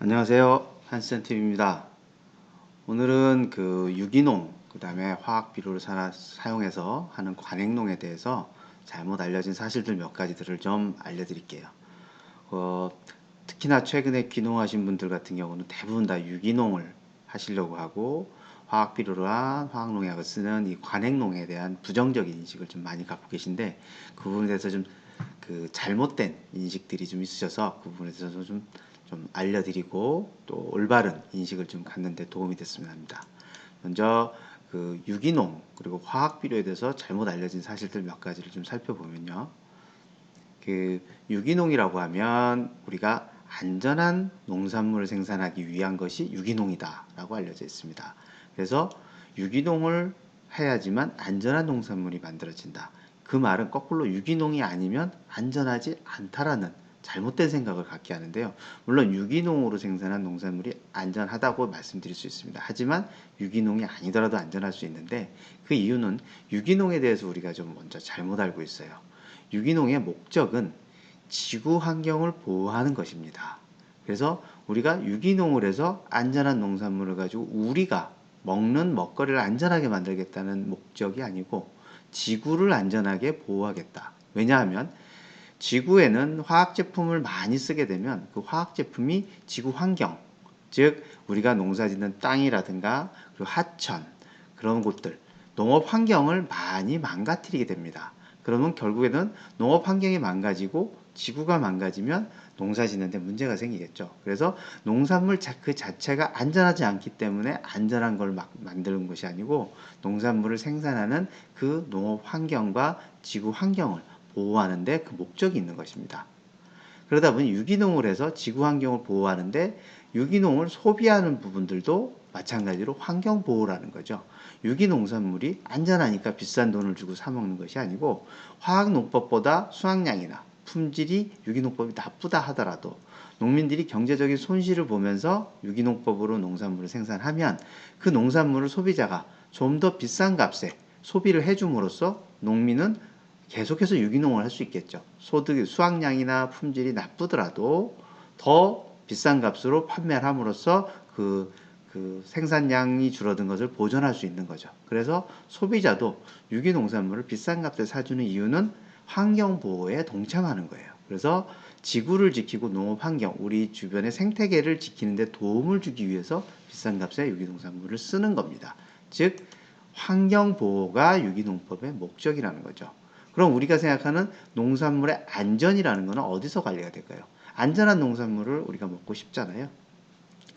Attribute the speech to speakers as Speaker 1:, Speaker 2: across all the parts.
Speaker 1: 안녕하세요. 한센TV입니다. 오늘은 그 유기농, 그 다음에 화학 비료를 사용해서 하는 관행농에 대해서 잘못 알려진 사실들 몇 가지들을 좀 알려드릴게요. 어, 특히나 최근에 귀농하신 분들 같은 경우는 대부분 다 유기농을 하시려고 하고 화학 비료나 화학 농약을 쓰는 이 관행농에 대한 부정적인 인식을 좀 많이 갖고 계신데, 그 부분에 대해서 좀 그 잘못된 인식들이 좀 있으셔서 그 부분에 대해서 좀 알려드리고 또 올바른 인식을 좀 갖는 데 도움이 됐으면 합니다. 먼저 그 유기농 그리고 화학 비료에 대해서 잘못 알려진 사실들 몇 가지를 좀 살펴보면요. 그 유기농이라고 하면 우리가 안전한 농산물을 생산하기 위한 것이 유기농이다라고 알려져 있습니다. 그래서 유기농을 해야지만 안전한 농산물이 만들어진다. 그 말은 거꾸로 유기농이 아니면 안전하지 않다라는 잘못된 생각을 갖게 하는데요. 물론 유기농으로 생산한 농산물이 안전하다고 말씀드릴 수 있습니다. 하지만 유기농이 아니더라도 안전할 수 있는데, 그 이유는 유기농에 대해서 우리가 좀 먼저 잘못 알고 있어요. 유기농의 목적은 지구 환경을 보호하는 것입니다. 그래서 우리가 유기농을 해서 안전한 농산물을 가지고 우리가 먹는 먹거리를 안전하게 만들겠다는 목적이 아니고 지구를 안전하게 보호하겠다. 왜냐하면 지구에는 화학 제품을 많이 쓰게 되면 그 화학 제품이 지구 환경, 즉 우리가 농사짓는 땅이라든가 그리고 하천, 그런 곳들, 농업 환경을 많이 망가뜨리게 됩니다. 그러면 결국에는 농업 환경이 망가지고 지구가 망가지면 농사 짓는데 문제가 생기겠죠. 그래서 농산물 그 자체가 안전하지 않기 때문에 안전한 걸 막 만드는 것이 아니고 농산물을 생산하는 그 농업 환경과 지구 환경을 보호하는데 그 목적이 있는 것입니다. 그러다 보니 유기농을 해서 지구 환경을 보호하는데 유기농을 소비하는 부분들도 마찬가지로 환경 보호라는 거죠. 유기농산물이 안전하니까 비싼 돈을 주고 사 먹는 것이 아니고 화학농법보다 수확량이나 품질이 유기농법이 나쁘다 하더라도 농민들이 경제적인 손실을 보면서 유기농법으로 농산물을 생산하면 그 농산물을 소비자가 좀 더 비싼 값에 소비를 해줌으로써 농민은 계속해서 유기농을 할 수 있겠죠. 수확량이나 품질이 나쁘더라도 더 비싼 값으로 판매를 함으로써 그 생산량이 줄어든 것을 보전할 수 있는 거죠. 그래서 소비자도 유기농산물을 비싼 값에 사주는 이유는 환경보호에 동참하는 거예요. 그래서 지구를 지키고 농업 환경, 우리 주변의 생태계를 지키는 데 도움을 주기 위해서 비싼 값에 유기농산물을 쓰는 겁니다. 즉 환경보호가 유기농법의 목적이라는 거죠. 그럼 우리가 생각하는 농산물의 안전이라는 것은 어디서 관리가 될까요? 안전한 농산물을 우리가 먹고 싶잖아요.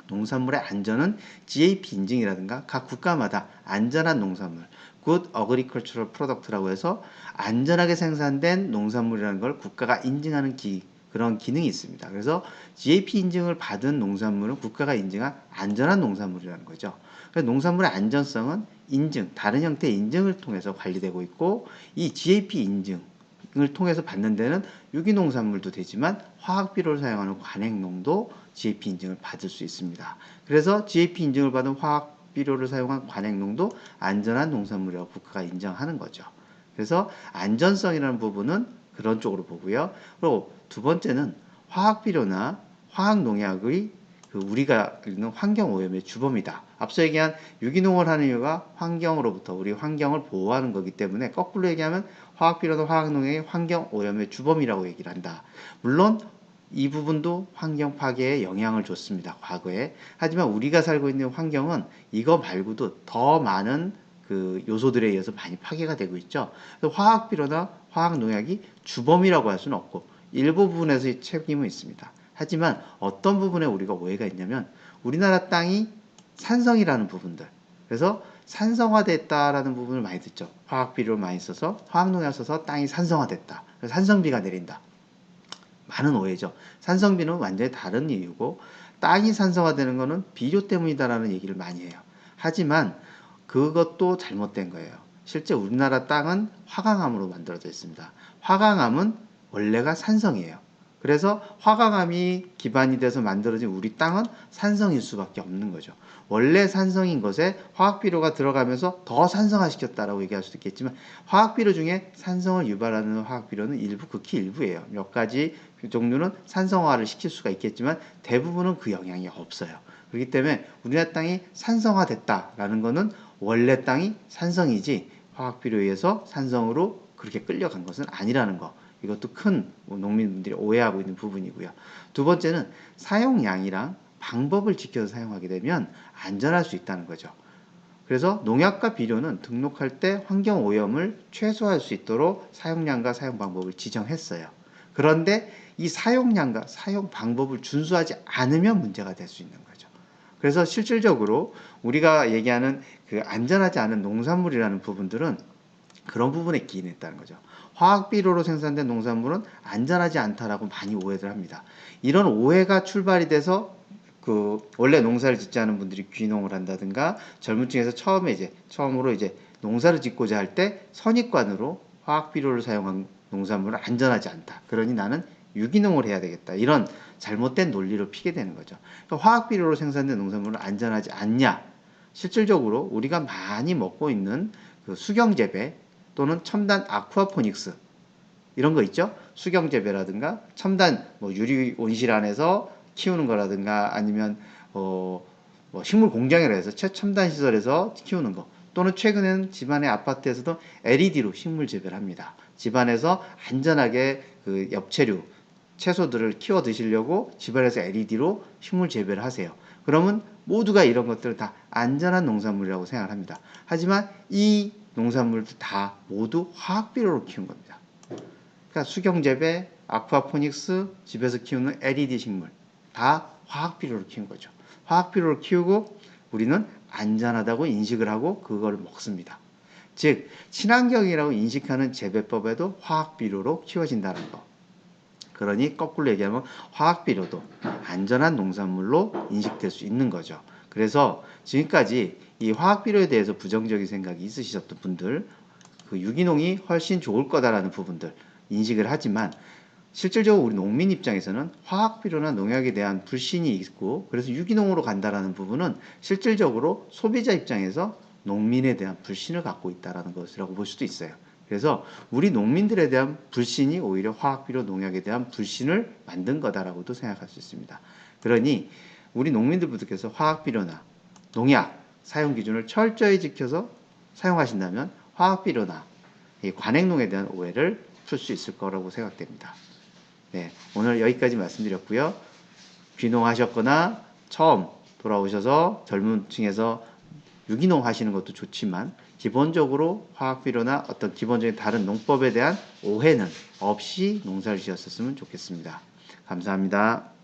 Speaker 1: 농산물의 안전은 GAP 인증이라든가 각 국가마다 안전한 농산물, Good Agricultural Product라고 해서 안전하게 생산된 농산물이라는 걸 국가가 인증하는 그런 기능이 있습니다. 그래서 GAP 인증을 받은 농산물은 국가가 인증한 안전한 농산물이라는 거죠. 그래서 농산물의 안전성은 인증, 다른 형태의 인증을 통해서 관리되고 있고, 이 GAP 인증을 통해서 받는 데는 유기농산물도 되지만 화학비료를 사용하는 관행농도 GAP 인증을 받을 수 있습니다. 그래서 GAP 인증을 받은 화학비료를 사용한 관행농도 안전한 농산물이라고 국가가 인정하는 거죠. 그래서 안전성이라는 부분은 그런 쪽으로 보고요. 그리고 두 번째는 화학비료나 화학농약의 우리가 읽는 환경오염의 주범이다. 앞서 얘기한 유기농을 하는 이유가 환경으로부터 우리 환경을 보호하는 거기 때문에 거꾸로 얘기하면 화학비료나 화학농약이 환경오염의 주범이라고 얘기를 한다. 물론 이 부분도 환경 파괴에 영향을 줬습니다. 과거에. 하지만 우리가 살고 있는 환경은 이거 말고도 더 많은 그 요소들에 의해서 많이 파괴가 되고 있죠. 화학비료나 화학농약이 주범이라고 할 수는 없고 일부 부분에서의 책임은 있습니다. 하지만 어떤 부분에 우리가 오해가 있냐면 우리나라 땅이 산성이라는 부분들, 그래서 산성화됐다라는 부분을 많이 듣죠. 화학비료를 많이 써서 화학농약 써서 땅이 산성화됐다. 그래서 산성비가 내린다. 많은 오해죠. 산성비는 완전히 다른 이유고 땅이 산성화되는 것은 비료 때문이다라는 얘기를 많이 해요. 하지만 그것도 잘못된 거예요. 실제 우리나라 땅은 화강암으로 만들어져 있습니다. 화강암은 원래가 산성이에요. 그래서 화강암이 기반이 돼서 만들어진 우리 땅은 산성일 수밖에 없는 거죠. 원래 산성인 것에 화학비료가 들어가면서 더 산성화시켰다라고 얘기할 수도 있겠지만 화학비료 중에 산성을 유발하는 화학비료는 일부, 극히 일부예요. 몇 가지 종류는 산성화를 시킬 수가 있겠지만 대부분은 그 영향이 없어요. 그렇기 때문에 우리나라 땅이 산성화됐다라는 것은 원래 땅이 산성이지 화학비료에 의해서 산성으로 그렇게 끌려간 것은 아니라는 거. 이것도 큰 농민분들이 오해하고 있는 부분이고요. 두 번째는 사용량이랑 방법을 지켜서 사용하게 되면 안전할 수 있다는 거죠. 그래서 농약과 비료는 등록할 때 환경 오염을 최소화할 수 있도록 사용량과 사용 방법을 지정했어요. 그런데 이 사용량과 사용 방법을 준수하지 않으면 문제가 될 수 있는 거죠. 그래서 실질적으로 우리가 얘기하는 그 안전하지 않은 농산물이라는 부분들은 그런 부분에 기인했다는 거죠. 화학비료로 생산된 농산물은 안전하지 않다라고 많이 오해를 합니다. 이런 오해가 출발이 돼서 원래 농사를 짓지 않은 분들이 귀농을 한다든가 젊은 층에서 처음으로 농사를 짓고자 할 때 선입관으로 화학비료를 사용한 농산물은 안전하지 않다. 그러니 나는 유기농을 해야 되겠다. 이런 잘못된 논리를 피게 되는 거죠. 그러니까 화학비료로 생산된 농산물은 안전하지 않냐? 실질적으로 우리가 많이 먹고 있는 그 수경재배 또는 첨단 아쿠아포닉스 이런 거 있죠? 수경재배라든가 첨단 유리 온실 안에서 키우는 거라든가 아니면 식물 공장이라 해서 최첨단 시설에서 키우는 거 또는 최근에는 집안의 아파트에서도 LED로 식물 재배를 합니다. 집안에서 안전하게 그 엽채류 채소들을 키워 드시려고 집안에서 LED로 식물 재배를 하세요. 그러면 모두가 이런 것들을 다 안전한 농산물이라고 생각을 합니다. 하지만 이 농산물들 다 모두 화학비료로 키운 겁니다. 그러니까 수경재배, 아쿠아포닉스, 집에서 키우는 LED 식물 다 화학비료로 키운 거죠. 화학비료로 키우고 우리는 안전하다고 인식을 하고 그걸 먹습니다. 즉 친환경이라고 인식하는 재배법에도 화학비료로 키워진다는 거. 그러니 거꾸로 얘기하면 화학비료도 안전한 농산물로 인식될 수 있는 거죠. 그래서 지금까지 이 화학비료에 대해서 부정적인 생각이 있으셨던 분들, 그 유기농이 훨씬 좋을 거다라는 부분들 인식을 하지만 실질적으로 우리 농민 입장에서는 화학비료나 농약에 대한 불신이 있고 그래서 유기농으로 간다라는 부분은 실질적으로 소비자 입장에서 농민에 대한 불신을 갖고 있다라는 것이라고 볼 수도 있어요. 그래서 우리 농민들에 대한 불신이 오히려 화학비료 농약에 대한 불신을 만든 거다라고도 생각할 수 있습니다. 그러니 우리 농민들분들께서 화학비료나 농약 사용 기준을 철저히 지켜서 사용하신다면 화학비료나 관행농에 대한 오해를 풀 수 있을 거라고 생각됩니다. 네, 오늘 여기까지 말씀드렸고요. 귀농하셨거나 처음 돌아오셔서 젊은 층에서 유기농 하시는 것도 좋지만 기본적으로 화학비료나 어떤 기본적인 다른 농법에 대한 오해는 없이 농사를 지었으면 좋겠습니다. 감사합니다.